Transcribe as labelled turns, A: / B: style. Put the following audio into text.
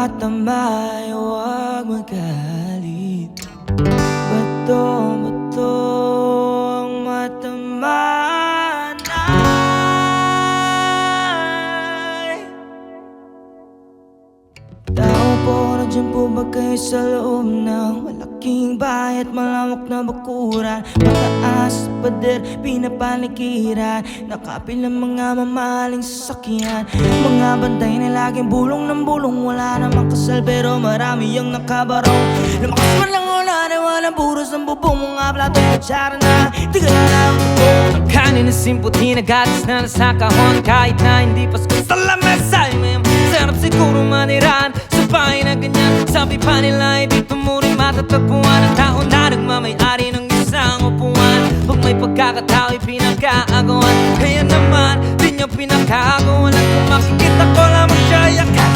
A: matamay, huwag magalit. Bato ang matamanay. Tao po, nandiyan po ba kayo sa loob ng malaking bahay at malawak na bakuran? Mataas sa pader, pinapalikiran, nakapilang mga mamahaling sasakyan. Mga bantay na laging bulong ng bulong, wala namang kasal pero marami yung nakabarong. Lumakas man lang ulan ay walang buros ng bubong, mga plato at kutsara na di ka na lang bubong.
B: Kanin na simputi na gatas na nasa kahon, kahit na hindi pasko sa lamesa. Sarap siguro manirahan sa bahay na ganyan. Sabi pa nila ay dito mo rin matatagpuan ang tao na nagmamay-ari ng isang upuan. Pag may pagkakatao ay pinagkaagawan, kaya naman di nyo pinagkagawan. At kung makikita ko lamang siya yakas